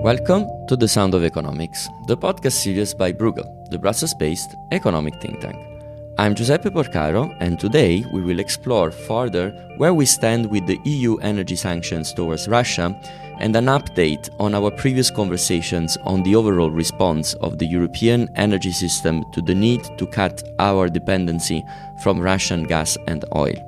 Welcome to The Sound of Economics, the podcast series by Bruegel, the Brussels-based economic think tank. I'm Giuseppe Porcaro, and today we will explore further where we stand with the EU energy sanctions towards Russia and an update on our previous conversations on the overall response of the European energy system to the need to cut our dependency from Russian gas and oil.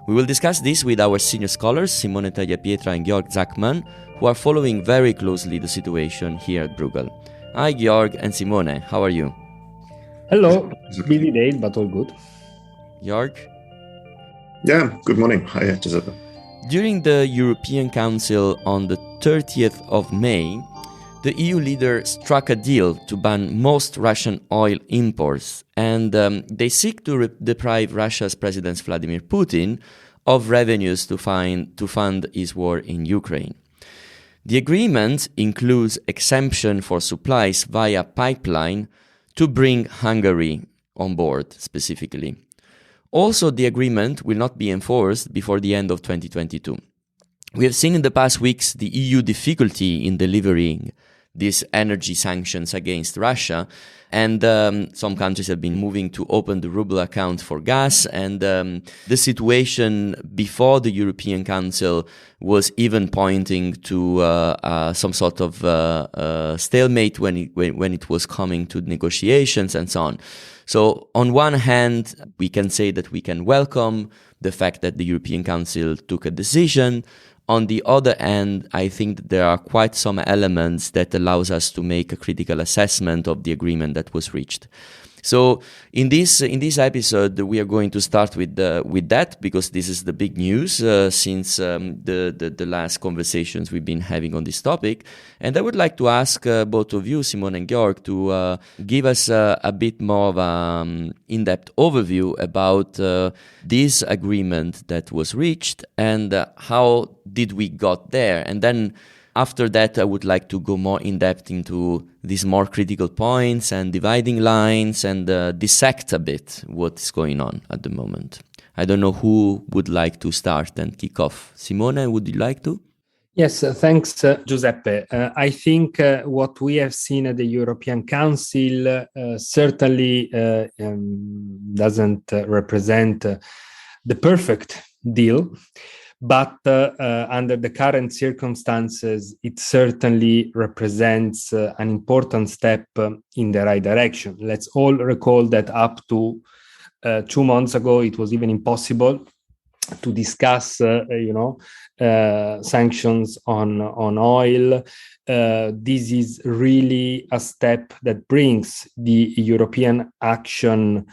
We will discuss this with our senior scholars, Simone Tagliapietra and Georg Zachman, who are following very closely the situation here at Bruegel. Hi, Georg and Simone, how are you? Hello, busy day, but all good. Georg? Yeah, good morning. Hi, Giuseppe. During the European Council on the 30th of May, the EU leaders struck a deal to ban most Russian oil imports, and they seek to deprive Russia's President Vladimir Putin of revenues to fund his war in Ukraine. The agreement includes exemption for supplies via pipeline to bring Hungary on board specifically. Also, the agreement will not be enforced before the end of 2022. We have seen in the past weeks the EU difficulty in delivering these energy sanctions against Russia, and some countries have been moving to open the ruble account for gas, and the situation before the European Council was even pointing to some sort of stalemate when it was coming to negotiations and so on. So on one hand, we can say that we can welcome the fact that the European Council took a decision. On the other hand, I think that there are quite some elements that allows us to make a critical assessment of the agreement that was reached. So in this episode, we are going to start with that, because this is the big news since the last conversations we've been having on this topic. And I would like to ask both of you, Simone and Georg, to give us a bit more of an in-depth overview about this agreement that was reached and how did we got there. And then after that, I would like to go more in depth into these more critical points and dividing lines and dissect a bit what's going on at the moment. I don't know who would like to start and kick off. Simone, would you like to? Yes, thanks, Giuseppe. I think what we have seen at the European Council certainly doesn't represent the perfect deal. But under the current circumstances, it certainly represents an important step in the right direction. Let's all recall that up to 2 months ago, it was even impossible to discuss, sanctions on oil. This is really a step that brings the European action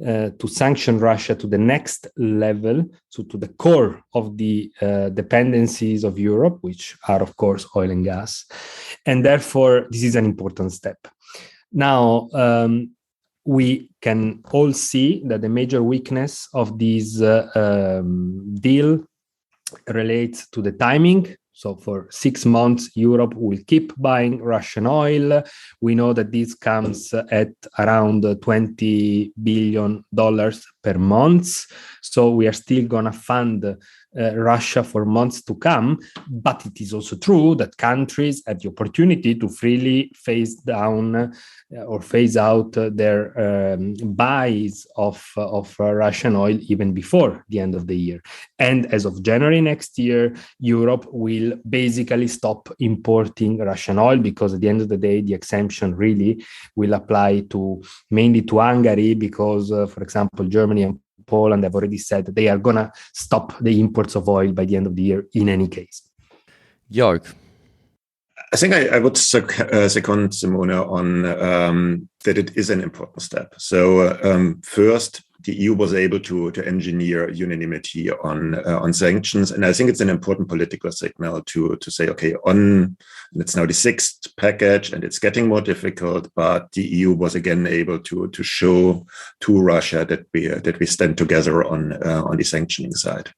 to sanction Russia to the next level, so to the core of the dependencies of Europe, which are, of course, oil and gas. And therefore, this is an important step. Now, we can all see that the major weakness of this deal relates to the timing. So for 6 months, Europe will keep buying Russian oil. We know that this comes at around $20 billion per month. So we are still going to fund Russia for months to come. But it is also true that countries have the opportunity to freely phase down or phase out their buys of Russian oil even before the end of the year. And as of January next year, Europe will basically stop importing Russian oil, because at the end of the day, the exemption really will apply mainly to Hungary, because, for example, Germany and Poland have already said that they are going to stop the imports of oil by the end of the year in any case. Georg? I think I would second Simone on that it is an important step. So first, the EU was able to engineer unanimity on sanctions, and I think it's an important political signal to say, okay, it's now the 6th package, and it's getting more difficult, but the EU was again able to show to Russia that we stand together on the sanctioning side.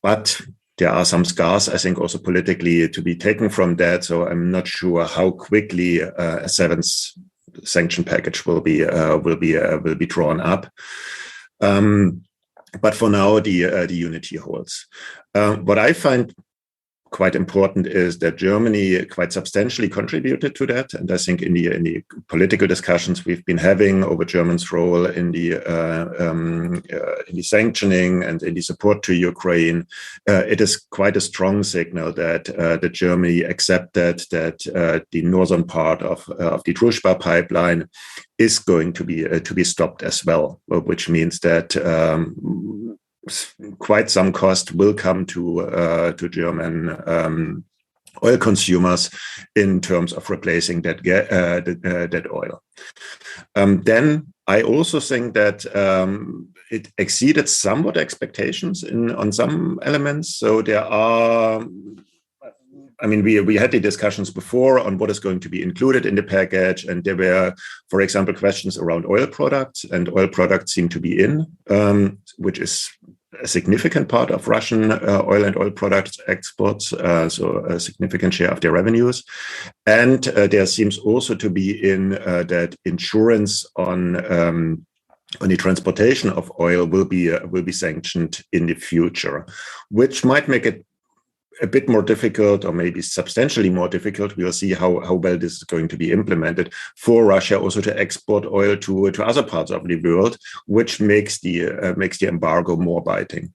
But there are some scars, I think, also politically to be taken from that. So I'm not sure how quickly a 7th sanction package will be drawn up. But for now, the unity holds. What I find quite important is that Germany quite substantially contributed to that. And I think in the political discussions we've been having over Germany's role in the sanctioning and in the support to Ukraine, it is quite a strong signal that Germany accepted that the northern part of the Družba pipeline is going to be stopped as well, which means that quite some cost will come to German oil consumers in terms of replacing that oil. Then I also think that it exceeded somewhat expectations on some elements. So there are, I mean, we had the discussions before on what is going to be included in the package, and there were, for example, questions around oil products, and oil products seem to be in, which is a significant part of Russian oil and oil products exports, so a significant share of their revenues. And there seems also to be in that insurance on the transportation of oil will be sanctioned in the future, which might make it a bit more difficult, or maybe substantially more difficult. We'll see how well this is going to be implemented for Russia also to export oil to other parts of the world, which makes the embargo more biting.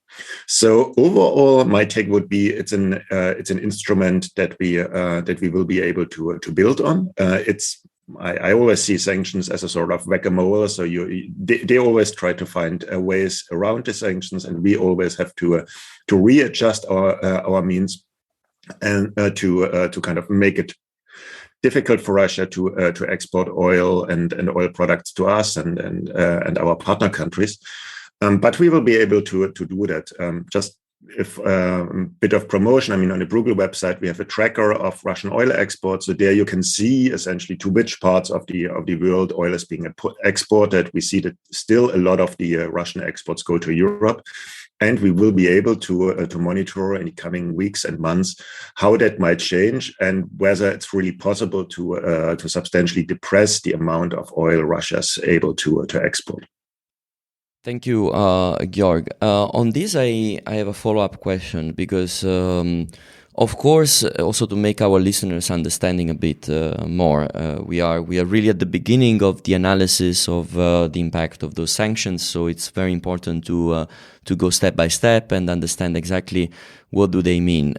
So overall, my take would be it's an instrument that we will be able to build on. I always see sanctions as a sort of whack-a-mole. So they always try to find ways around the sanctions, and we always have to readjust our means and to kind of make it difficult for Russia to export oil and oil products to us and our partner countries. But we will be able to do that. Just if a bit of promotion, I mean, on the Bruegel website, we have a tracker of Russian oil exports. So there you can see essentially to which parts of the world oil is being exported. We see that still a lot of the Russian exports go to Europe. And we will be able to monitor in the coming weeks and months how that might change and whether it's really possible to substantially depress the amount of oil Russia is able to export. Thank you, Georg. On this, I have a follow-up question because, of course, also to make our listeners understanding a bit more, we are really at the beginning of the analysis of the impact of those sanctions. So it's very important to go step by step and understand exactly what do they mean.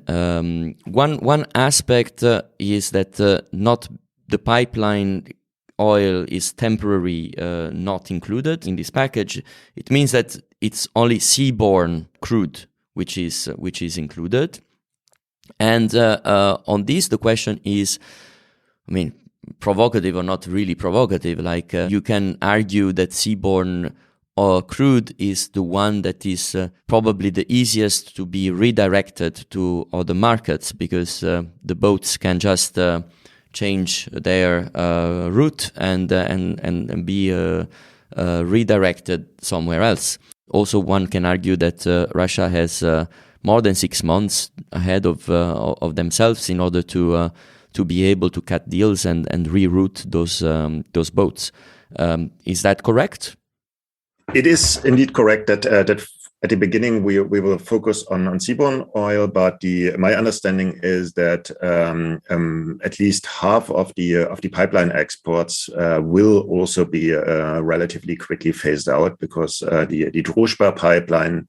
One aspect is that not the pipeline oil is temporary, not included in this package. It means that it's only seaborne crude which is included. And on this, the question is, I mean, provocative or not really provocative. Like you can argue that seaborne crude is the one that is probably the easiest to be redirected to other markets because the boats can just change their route and be redirected somewhere else. Also, one can argue that Russia has more than 6 months ahead of themselves in order to be able to cut deals and reroute those boats. Is that correct? It is indeed correct that at the beginning we will focus on seaborne oil, but my understanding is that at least half of the pipeline exports will also be relatively quickly phased out because the Družba pipeline,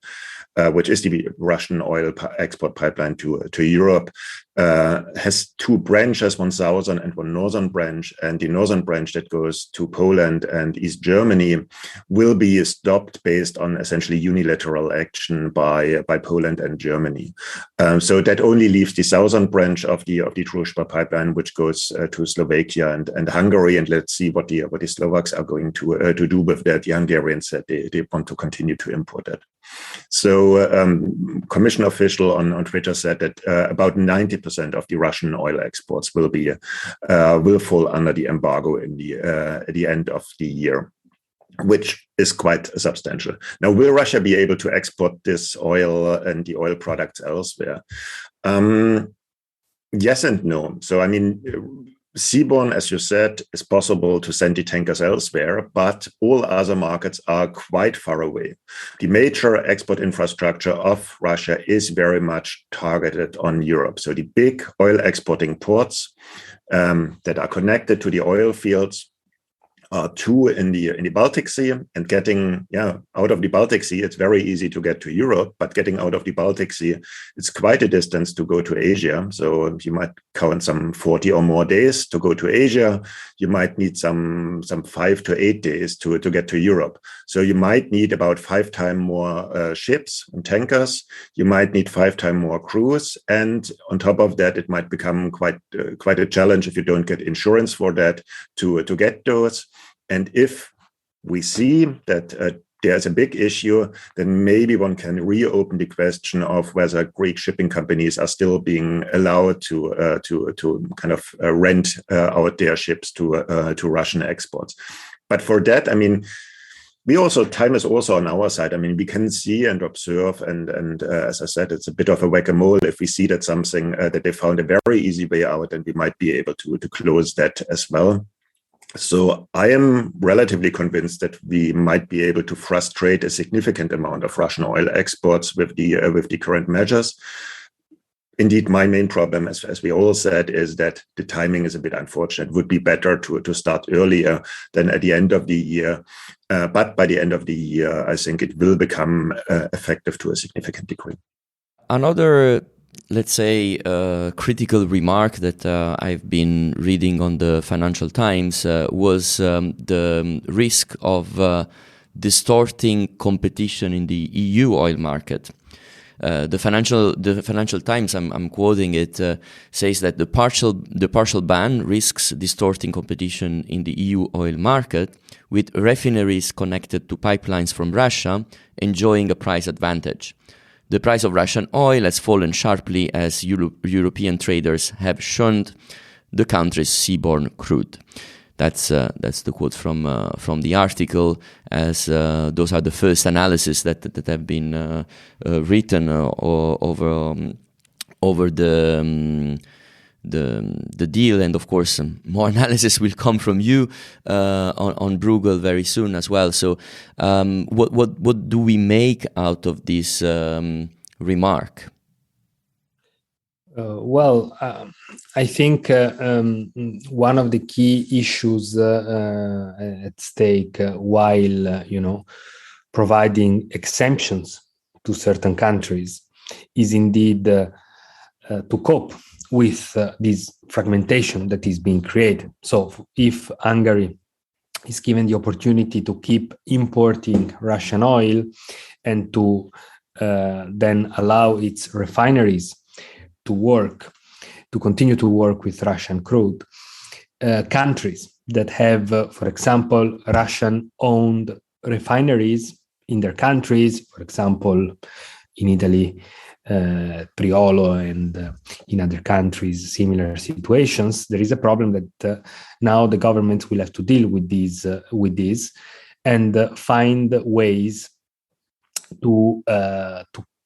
which is the Russian oil export pipeline to Europe, has two branches, one southern and one northern branch. And the northern branch that goes to Poland and East Germany will be stopped based on essentially unilateral action by Poland and Germany. So that only leaves the southern branch of the Družba pipeline, which goes to Slovakia and Hungary. And let's see what the Slovaks are going to do with that. The Hungarians said they want to continue to import that. So commission official on Twitter said that about 90% of the Russian oil exports will fall under the embargo at the end of the year, which is quite substantial. Now, will Russia be able to export this oil and the oil products elsewhere? Yes and no. So, I mean, seaborne, as you said, is possible to send the tankers elsewhere, but all other markets are quite far away. The major export infrastructure of Russia is very much targeted on Europe. So the big oil exporting ports that are connected to the oil fields are two in the Baltic Sea, and getting out of the Baltic Sea, it's very easy to get to Europe, but getting out of the Baltic Sea, it's quite a distance to go to Asia. So you might count some 40 or more days to go to Asia. You might need some 5 to 8 days to get to Europe. So you might need about 5 times more ships and tankers. You might need 5 times more crews, and on top of that, it might become quite a challenge if you don't get insurance for that to get those. And if we see that there's a big issue, then maybe one can reopen the question of whether Greek shipping companies are still being allowed to kind of rent out their ships to Russian exports. But for that, I mean, time is also on our side. I mean, we can see and observe, and as I said, it's a bit of a whack-a-mole. If we see that something that they found a very easy way out, then we might be able to close that as well. So I am relatively convinced that we might be able to frustrate a significant amount of Russian oil exports with the current measures. Indeed, my main problem, as we all said, is that the timing is a bit unfortunate. It would be better to start earlier than at the end of the year. But by the end of the year, I think it will become effective to a significant degree. Another, let's say, critical remark that I've been reading on the Financial Times was the risk of distorting competition in the EU oil market. The Financial Times, I'm quoting it, says that the partial ban risks distorting competition in the EU oil market, with refineries connected to pipelines from Russia enjoying a price advantage. The price of Russian oil has fallen sharply as European traders have shunned the country's seaborne crude. That's the quote from the article, as those are the first analysis that have been written over the deal, and of course more analysis will come from you on Bruegel very soon as well. So what do we make out of this remark? I think one of the key issues at stake while providing exemptions to certain countries is indeed to cope with this fragmentation that is being created. So if Hungary is given the opportunity to keep importing Russian oil and to then allow its refineries to continue to work with Russian crude, countries that have, for example, Russian-owned refineries in their countries, for example, in Italy, Priolo, and in other countries, similar situations, there is a problem that now the governments will have to deal with this and find ways to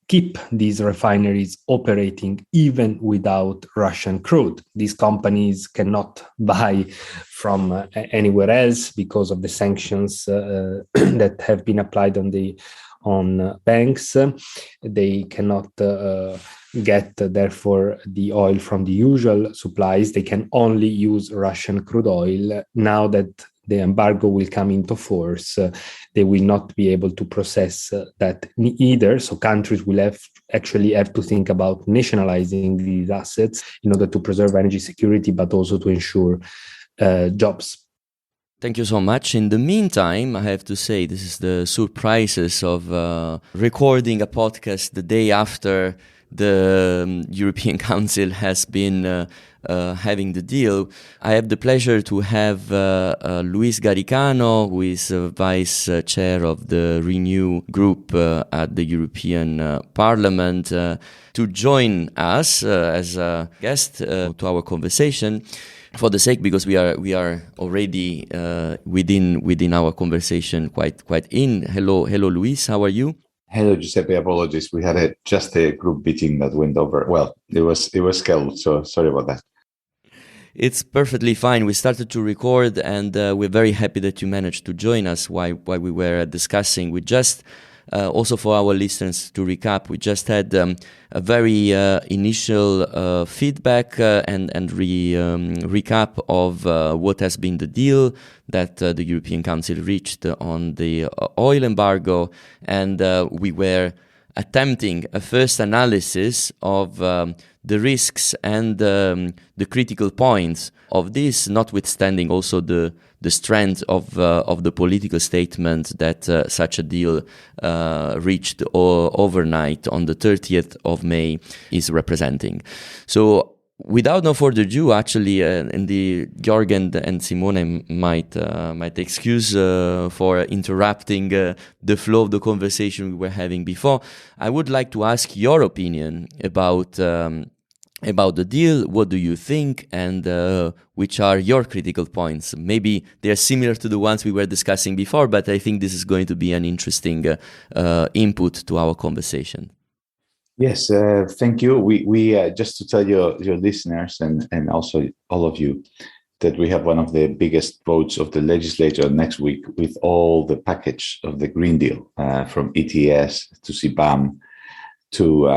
keep these refineries operating even without Russian crude. These companies cannot buy from anywhere else because of the sanctions that have been applied on banks. They cannot get, therefore, the oil from the usual supplies. They can only use Russian crude oil. Now that the embargo will come into force, they will not be able to process that either. So countries will have to think about nationalizing these assets in order to preserve energy security, but also to ensure jobs. Thank you so much. In the meantime, I have to say, this is the surprises of recording a podcast the day after the European Council has been having the deal. I have the pleasure to have Luis Garicano, who is vice chair of the Renew group at the European Parliament, to join us as a guest to our conversation. For the sake, because we are already within our conversation quite in. Hello, Luis. How are you? Hello, Giuseppe. Apologies. We had just a group meeting that went over. Well, it was scheduled, so sorry about that. It's perfectly fine. We started to record, and we're very happy that you managed to join us while we were discussing. We just, also for our listeners to recap, we just had a very initial feedback and recap of what has been the deal that the European Council reached on the oil embargo, and we were attempting a first analysis of the risks and the critical points of this, notwithstanding also the strength of the political statement that such a deal reached overnight on the 30th of May is representing. So without no further ado, actually, Georg and Simone might excuse for interrupting the flow of the conversation we were having before. I would like to ask your opinion about the deal. What do you think, and which are your critical points? Maybe they're similar to the ones we were discussing before, but I think this is going to be an interesting input to our conversation. Yes, thank you. We just to tell your listeners and also all of you that we have one of the biggest votes of the legislature next week with all the package of the Green Deal, from ETS to CBAM to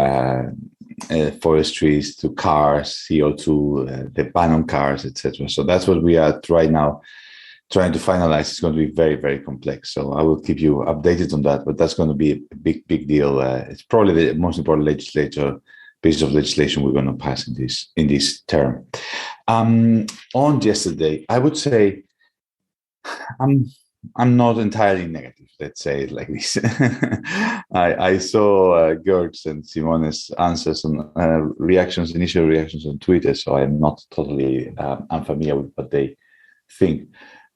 forestries to cars, CO2, the ban on cars, etc. So that's what we are right now trying to finalize. It's going to be very, very complex. So I will keep you updated on that, but that's going to be a big deal. It's probably the most important piece of legislation we're going to pass in this term. On yesterday, I would say I'm not entirely negative. Let's say it like this. I saw Georg's and Simone's answers and initial reactions on Twitter, so I'm not totally unfamiliar with what they think.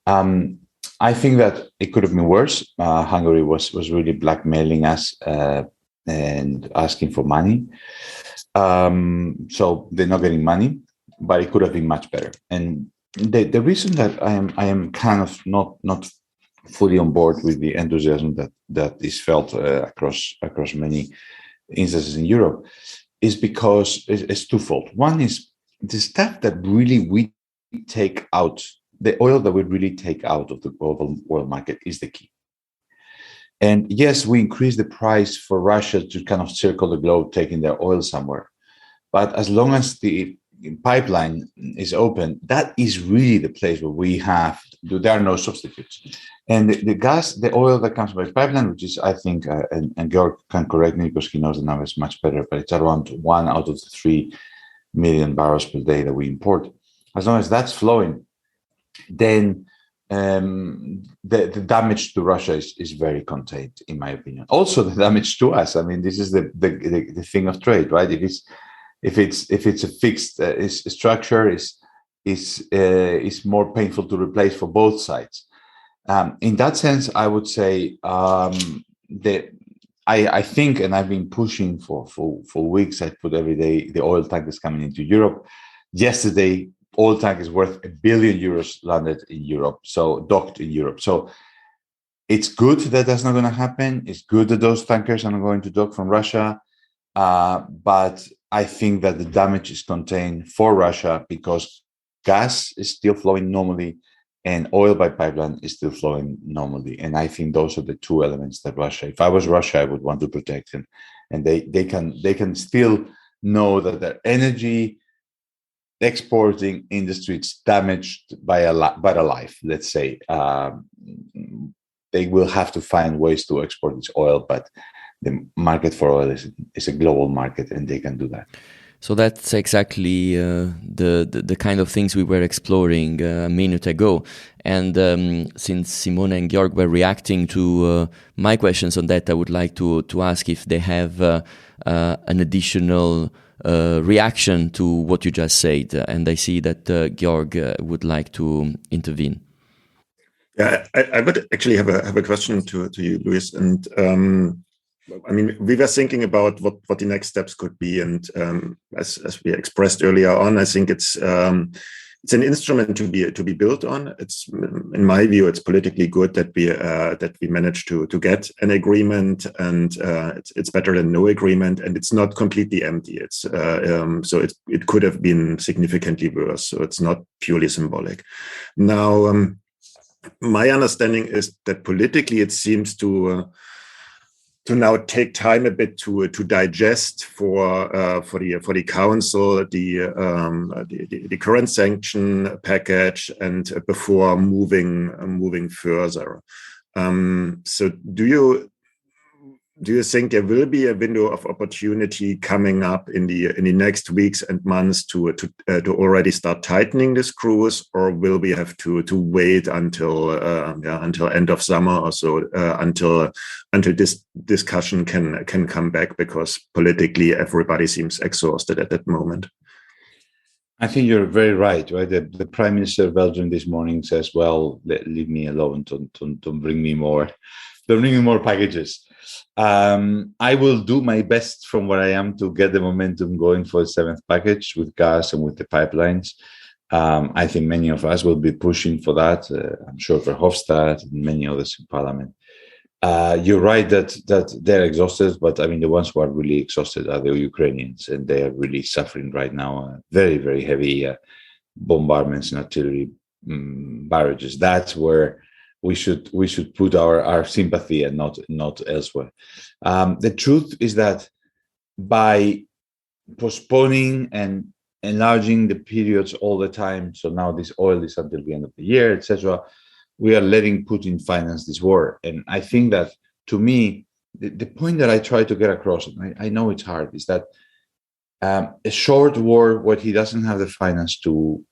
I think that it could have been worse. Hungary was really blackmailing us and asking for money. So they're not getting money, but it could have been much better. And the reason that I am kind of not fully on board with the enthusiasm that is felt across many instances in Europe is because it's twofold. One is the stuff that really we take out. The oil that we really take out of the global oil market is the key. And yes, we increase the price for Russia to kind of circle the globe, taking their oil somewhere. But as long as the pipeline is open, that is really the place where there are no substitutes. And the oil that comes by pipeline, which is, I think, and Georg can correct me because he knows the numbers much better, but it's around 1 out of the 3 million barrels per day that we import. As long as that's flowing, then the damage to Russia is very contained, in my opinion. Also, the damage to us. I mean, this is the thing of trade, right? If it's a fixed structure, is more painful to replace for both sides. In that sense, I would say I think, and I've been pushing for weeks. I put every day the oil tank is coming into Europe. Yesterday, oil tank is worth €1 billion landed in Europe, so docked in Europe. So it's good that that's not going to happen. It's good that those tankers are not going to dock from Russia. But I think that the damage is contained for Russia because gas is still flowing normally and oil by pipeline is still flowing normally. And I think those are the two elements that Russia, if I was Russia, I would want to protect them. And they can still know that their energy exporting industry is damaged by a life, let's say. They will have to find ways to export this oil, but the market for oil is a global market, and they can do that. So that's exactly the kind of things we were exploring a minute ago. And since Simone and Georg were reacting to my questions on that, I would like to ask if they have an additional reaction to what you just said. And I see that Georg would like to intervene. Yeah, I would actually have a question to you, Luis. And I mean, we were thinking about what the next steps could be, and as we expressed earlier on, I think it's it's an instrument to be built on. It's, in my view, it's politically good that we managed to get an agreement, and it's better than no agreement, and it's not completely empty. It's so it could have been significantly worse. So it's not purely symbolic. Now, my understanding is that politically it seems to now take time a bit to digest for the council the current sanction package, and before moving further. So do you think there will be a window of opportunity coming up in the next weeks and months to already start tightening the screws, or will we have to wait until end of summer or so until this discussion can come back, because politically everybody seems exhausted at that moment? I think you're very right. The Prime Minister of Belgium this morning says, "Well, leave me alone. Don't bring me more. Don't bring me more packages." I will do my best from where I am to get the momentum going for the seventh package with gas and with the pipelines. I think many of us will be pushing for that. I'm sure Verhofstadt and many others in Parliament. You're right that they're exhausted, but I mean, the ones who are really exhausted are the Ukrainians, and they are really suffering right now. Very, very heavy bombardments and artillery barrages. That's where we should put our sympathy and not elsewhere. The truth is that by postponing and enlarging the periods all the time, so now this oil is until the end of the year, etc., we are letting Putin finance this war. And I think that, to me, the point that I try to get across, and I know it's hard, is that a short war where he doesn't have the finance to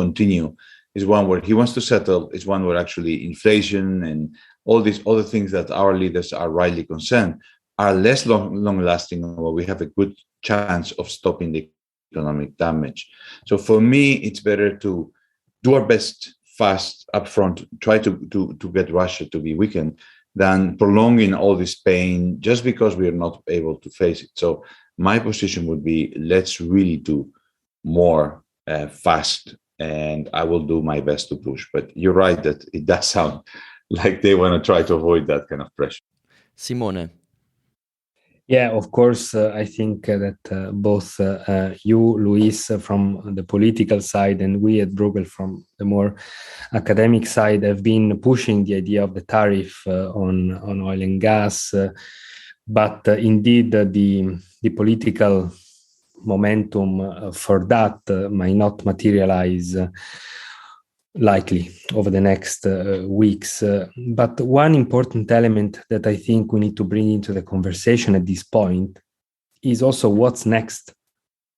continue is one where he wants to settle, is one where actually inflation and all these other things that our leaders are rightly concerned are less long-lasting, or we have a good chance of stopping the economic damage. So for me, it's better to do our best fast up front, try to get Russia to be weakened, than prolonging all this pain just because we are not able to face it. So my position would be, let's really do more fast, and I will do my best to push. But you're right that it does sound like they want to try to avoid that kind of pressure. Simone. Yeah, of course, I think that both you, Luis, from the political side, and we at Bruegel from the more academic side have been pushing the idea of the tariff on oil and gas. But indeed, the political momentum for that might not materialize likely over the next weeks. But one important element that I think we need to bring into the conversation at this point is also what's next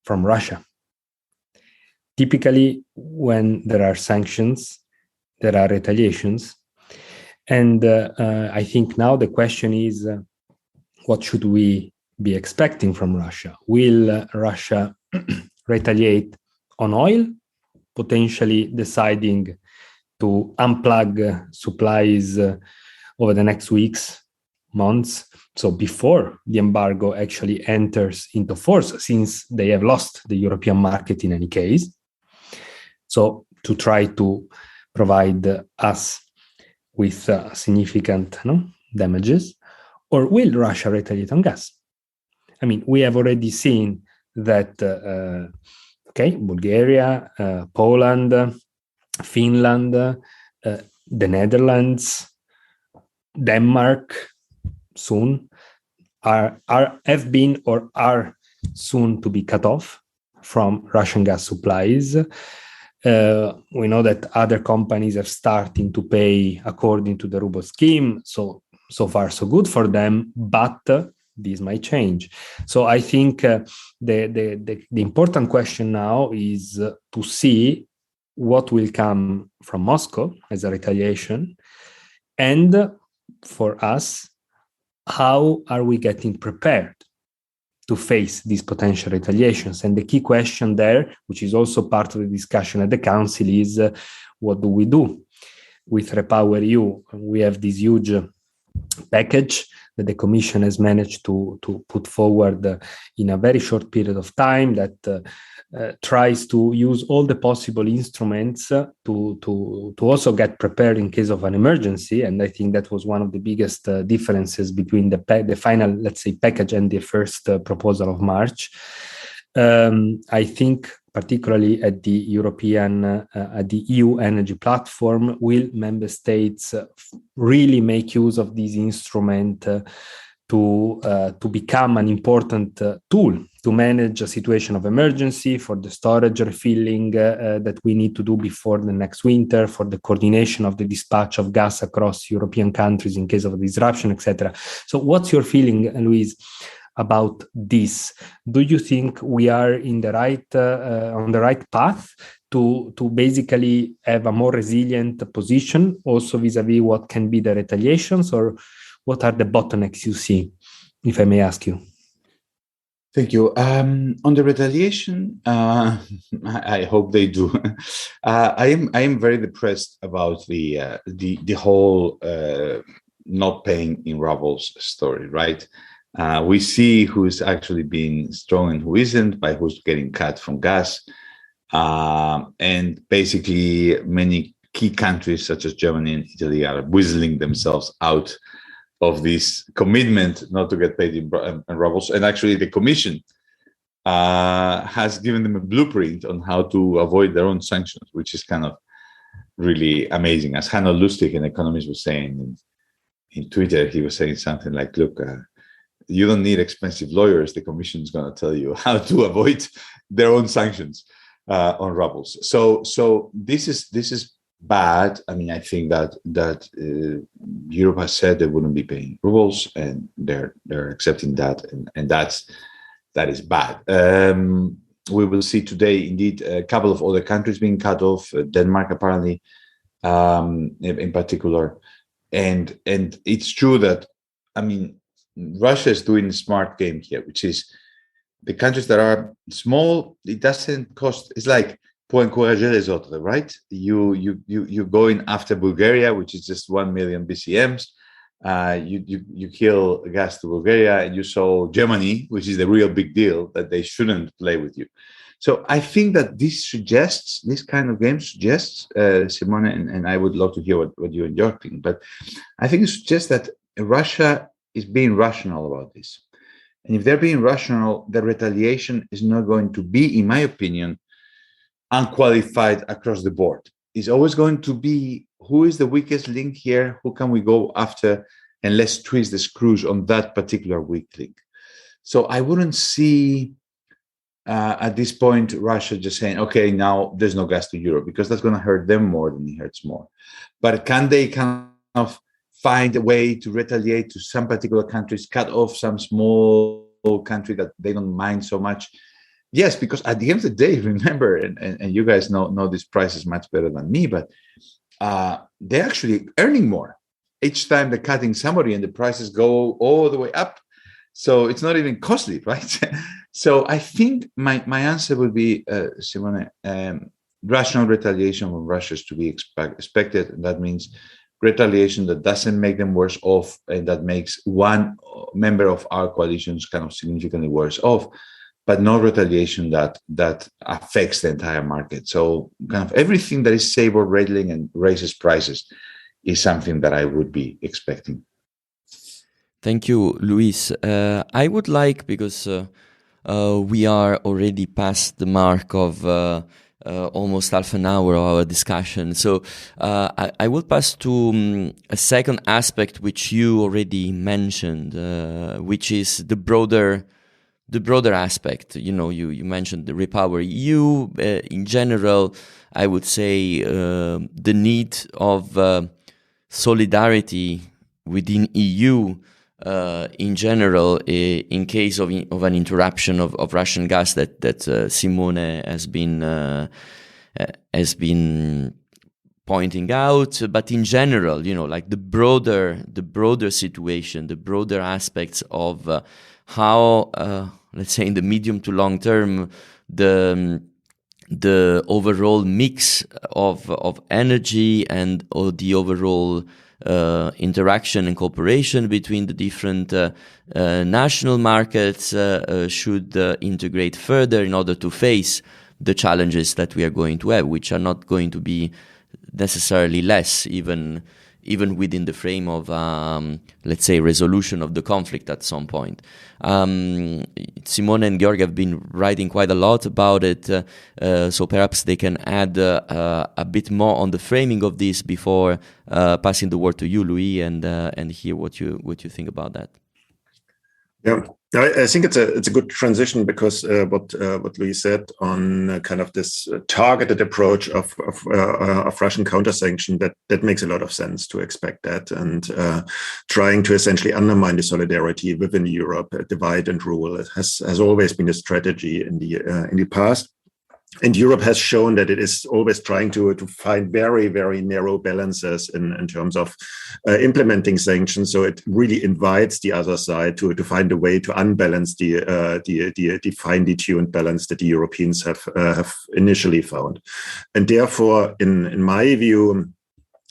from Russia. Typically, when there are sanctions, there are retaliations. And I think now the question is, what should we be expecting from Russia? Will Russia retaliate on oil, potentially deciding to unplug supplies over the next weeks, months, so before the embargo actually enters into force, since they have lost the European market in any case? So to try to provide us with significant damages, or will Russia retaliate on gas? I mean, we have already seen that Bulgaria, Poland, Finland, the Netherlands, Denmark soon have been or are soon to be cut off from Russian gas supplies. We know that other companies are starting to pay according to the ruble scheme. So far, so good for them, but this might change. So I think the important question now is to see what will come from Moscow as a retaliation, and for us, how are we getting prepared to face these potential retaliations? And the key question there, which is also part of the discussion at the Council, is what do we do with REPowerEU? We have this huge package that the Commission has managed to put forward in a very short period of time, that tries to use all the possible instruments to also get prepared in case of an emergency. And I think that was one of the biggest differences between the final, let's say, package and the first proposal of March. I think particularly at the at the EU energy platform, will member states really make use of this instrument to become an important tool to manage a situation of emergency, for the storage refilling that we need to do before the next winter, for the coordination of the dispatch of gas across European countries in case of a disruption, etc. So what's your feeling, Luis, about this? Do you think we are in the on the right path to basically have a more resilient position also vis-a-vis what can be the retaliations, or what are the bottlenecks you see, if I may ask you? Thank you. On the retaliation, I hope they do. I am very depressed about the whole not paying in rubles story, right? We see who's actually being strong and who isn't, by who's getting cut from gas. And basically many key countries such as Germany and Italy are whistling themselves out of this commitment not to get paid in rubles. And actually the Commission has given them a blueprint on how to avoid their own sanctions, which is kind of really amazing. As Hanno Lustig, an economist, was saying in Twitter, he was saying something like, look, you don't need expensive lawyers. The Commission is going to tell you how to avoid their own sanctions on rubles. So this is bad. I mean, I think that Europe has said they wouldn't be paying rubles, and they're accepting that, and that is bad. We will see today, indeed, a couple of other countries being cut off. Denmark, apparently, in particular, and it's true that, I mean, Russia is doing a smart game here, which is the countries that are small, it doesn't cost. It's like pour encourager les autres, right? You going after Bulgaria, which is just 1 million BCMs. You kill gas to Bulgaria, and you saw Germany, which is the real big deal, that they shouldn't play with you. So I think that this kind of game suggests, Simone, and I would love to hear what you and Jörg think, but I think it suggests that Russia is being rational about this. And if they're being rational, the retaliation is not going to be, in my opinion, unqualified across the board. It's always going to be, who is the weakest link here? Who can we go after? And let's twist the screws on that particular weak link. So I wouldn't see at this point Russia just saying, okay, now there's no gas to Europe, because that's going to hurt them more than it hurts more. But can they kind of find a way to retaliate to some particular countries, cut off some small country that they don't mind so much? Yes, because at the end of the day, remember, and you guys know these prices much better than me, but they're actually earning more. Each time they're cutting somebody and the prices go all the way up. So it's not even costly, right? So I think my answer would be, Simone, rational retaliation from Russia is to be expected. And that means retaliation that doesn't make them worse off, and that makes one member of our coalitions kind of significantly worse off, but no retaliation that affects the entire market. So kind of everything that is saber rattling and raises prices is something that I would be expecting. Thank you, Luis. I would like, because we are already past the mark of almost half an hour of our discussion. So I will pass to a second aspect which you already mentioned, which is the broader aspect. You know, you mentioned the Repower EU. In general, I would say the need of solidarity within EU in general, in case of an interruption of Russian gas that Simone has been pointing out. But in general, you know, like the broader situation, the broader aspects of how, let's say, in the medium to long term, the overall mix of energy and the overall interaction and cooperation between the different national markets should integrate further in order to face the challenges that we are going to have, which are not going to be necessarily less, even within the frame of, let's say, resolution of the conflict at some point. Simone and Georg have been writing quite a lot about it, so perhaps they can add a bit more on the framing of this before passing the word to you, Louis, and hear what you think about that. Yeah, I think it's a good transition because what Louis said on kind of this targeted approach of Russian counter-sanction, that makes a lot of sense to expect that, and trying to essentially undermine the solidarity within Europe, divide and rule. It has always been a strategy in the past. And Europe has shown that it is always trying to find very, very narrow balances in terms of implementing sanctions. So it really invites the other side to find a way to unbalance the finely tuned balance that the Europeans have initially found. And therefore, in my view,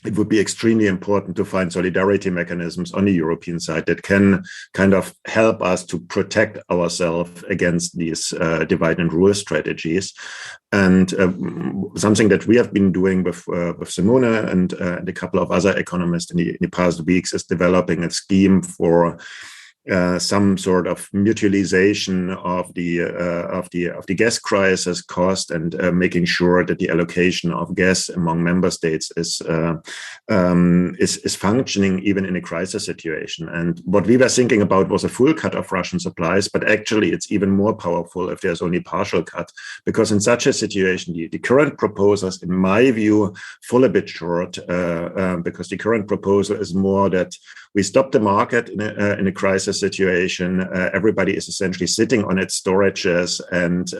it would be extremely important to find solidarity mechanisms on the European side that can kind of help us to protect ourselves against these divide and rule strategies. And something that we have been doing with Simone and a couple of other economists in the past weeks is developing a scheme for some sort of mutualization of the gas crisis cost, and making sure that the allocation of gas among member states is functioning even in a crisis situation. And what we were thinking about was a full cut of Russian supplies, but actually it's even more powerful if there's only partial cut, because in such a situation, the current proposals, in my view, fall a bit short, because the current proposal is more that we stop the market in a crisis situation. Everybody is essentially sitting on its storages, and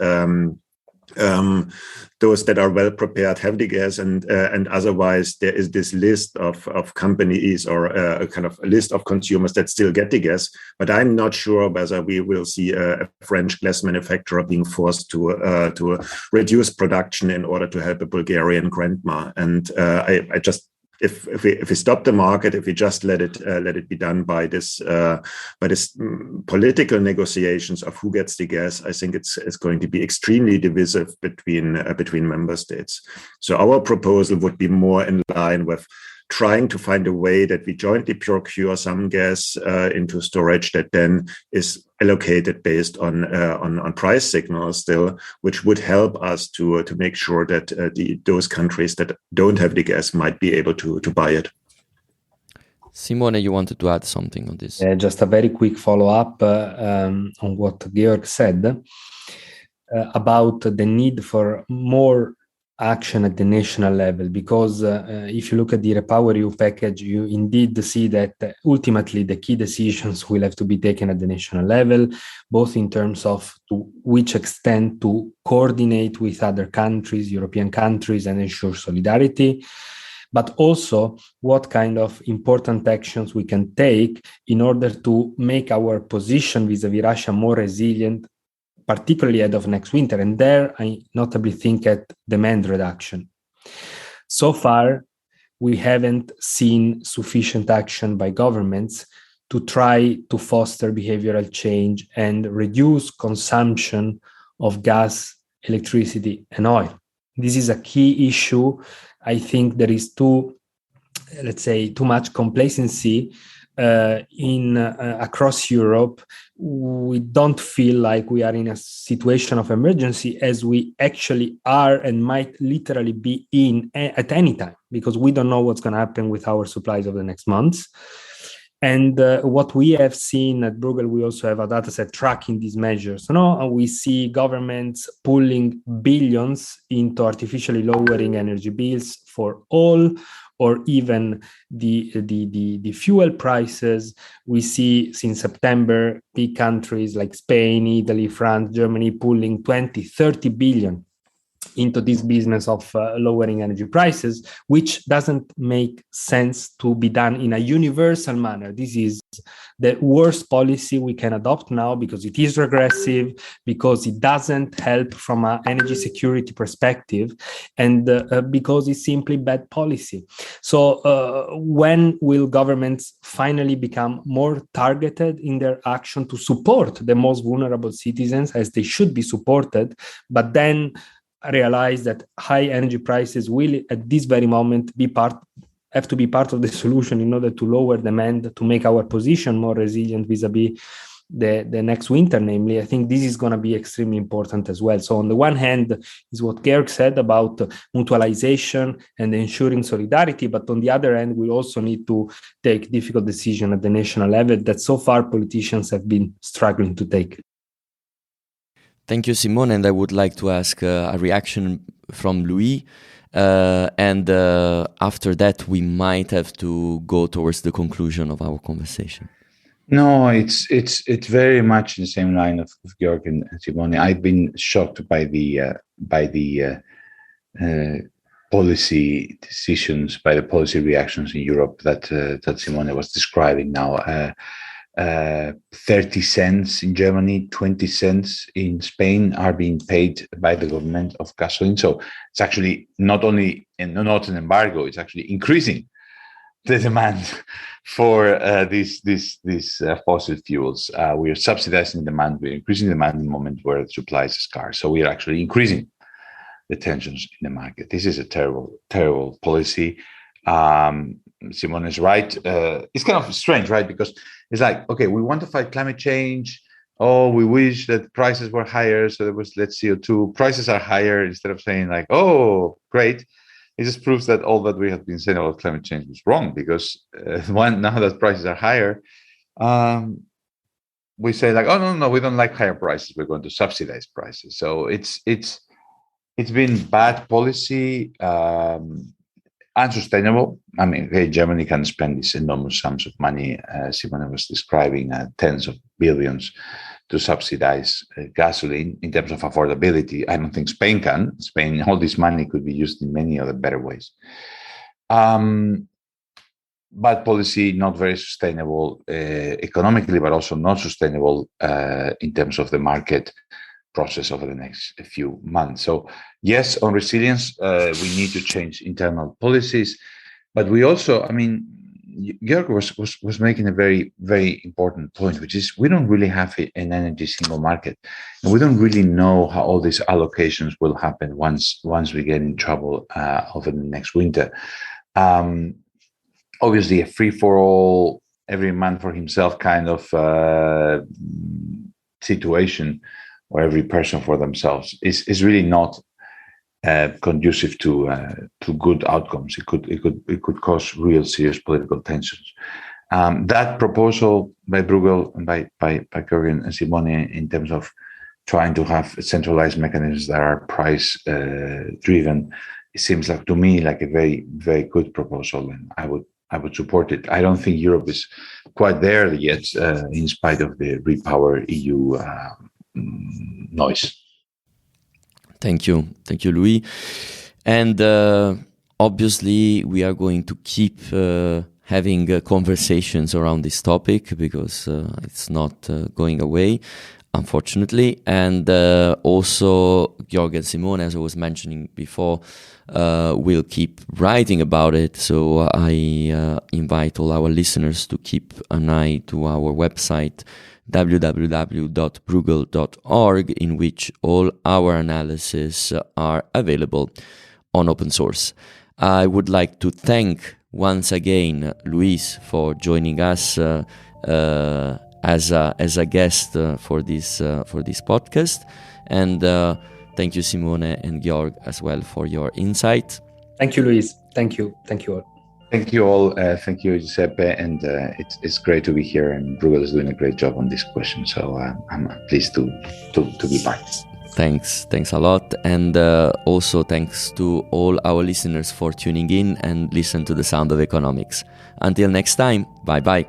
those that are well prepared have the gas, and otherwise there is this list of companies or a kind of a list of consumers that still get the gas. But I'm not sure whether we will see a French glass manufacturer being forced to reduce production in order to help a Bulgarian grandma. And I just, if we stop the market, if we just let it be done by this political negotiations of who gets the gas, I think it's going to be extremely divisive between member states. So our proposal would be more in line with trying to find a way that we jointly procure some gas into storage that then is allocated based on price signals still, which would help us to make sure that those countries that don't have the gas might be able to buy it. Simone, you wanted to add something on this? Just a very quick follow-up on what Georg said about the need for more action at the national level, because if you look at the REPowerEU package, you indeed see that ultimately the key decisions will have to be taken at the national level, both in terms of to which extent to coordinate with other countries, European countries, and ensure solidarity, but also what kind of important actions we can take in order to make our position vis-à-vis Russia more resilient, particularly ahead of next winter. And there I notably think at demand reduction. So far, we haven't seen sufficient action by governments to try to foster behavioral change and reduce consumption of gas, electricity, and oil. This is a key issue. I think there is too much complacency across Europe. We don't feel like we are in a situation of emergency, as we actually are and might literally be in at any time, because we don't know what's going to happen with our supplies over the next months. And what we have seen at Bruegel, we also have a data set tracking these measures. And we see governments pulling billions into artificially lowering energy bills for all, or even the fuel prices. We see since September, big countries like Spain, Italy, France, Germany pulling 20, 30 billion into this business of lowering energy prices, which doesn't make sense to be done in a universal manner. This is the worst policy we can adopt now because it is regressive, because it doesn't help from an energy security perspective, and because it's simply bad policy. So when will governments finally become more targeted in their action to support the most vulnerable citizens as they should be supported, but then realize that high energy prices will at this very moment have to be part of the solution in order to lower demand, to make our position more resilient vis-a-vis the next winter, namely? I think this is going to be extremely important as well. So on the one hand is what Georg said about mutualization and ensuring solidarity, but on the other hand, we also need to take difficult decisions at the national level that so far politicians have been struggling to take. Thank you, Simone, and I would like to ask a reaction from Louis. And after that, we might have to go towards the conclusion of our conversation. No, it's very much in the same line of Georg and Simone. I've been shocked by the policy decisions, by the policy reactions in Europe that Simone was describing now. 30 cents in Germany, 20 cents in Spain are being paid by the government of gasoline. So it's actually not only not an embargo, it's actually increasing the demand for these fossil fuels. We are subsidizing demand, we're increasing demand in the moment where the supply is scarce. So we are actually increasing the tensions in the market. This is a terrible, terrible policy. Simone is right. It's kind of strange, right? Because it's like, okay, we want to fight climate change. Oh, we wish that prices were higher, so there was less CO2. Prices are higher, instead of saying like, oh, great. It just proves that all that we have been saying about climate change was wrong, because now that prices are higher, we say like, oh, no, we don't like higher prices. We're going to subsidize prices. So it's been bad policy, unsustainable. I mean, hey, Germany can spend these enormous sums of money, Simone was describing, tens of billions to subsidize gasoline in terms of affordability. I don't think Spain can. Spain, all this money could be used in many other better ways. Bad policy, not very sustainable economically, but also not sustainable in terms of the market process over the next few months. So yes, on resilience, we need to change internal policies, but we also, I mean, Georg was making a very, very important point, which is we don't really have an energy single market, and we don't really know how all these allocations will happen once we get in trouble over the next winter. Obviously, a free-for-all, every man for himself kind of situation, or every person for themselves, is really not conducive to good outcomes. It could cause real serious political tensions. That proposal by Bruegel and by Georg and Simone in terms of trying to have centralized mechanisms that are price driven, it seems like to me like a very, very good proposal, and I would support it. I don't think Europe is quite there yet, in spite of the Repower EU noise. Thank you, Louis. And obviously, we are going to keep having conversations around this topic, because it's not going away, unfortunately. And also, Georg and Simone, as I was mentioning before, will keep writing about it. So I invite all our listeners to keep an eye to our website, www.bruegel.org, in which all our analyses are available on open source. I would like to thank once again Luis for joining us as a guest for this podcast, and thank you, Simone and Georg, as well, for your insight. Thank you, Luis. Thank you all. Thank you all. Thank you, Giuseppe. And it's great to be here. And Bruegel is doing a great job on this question. So I'm pleased to be back. Thanks a lot. And also thanks to all our listeners for tuning in and listen to the Sound of Economics. Until next time, bye-bye.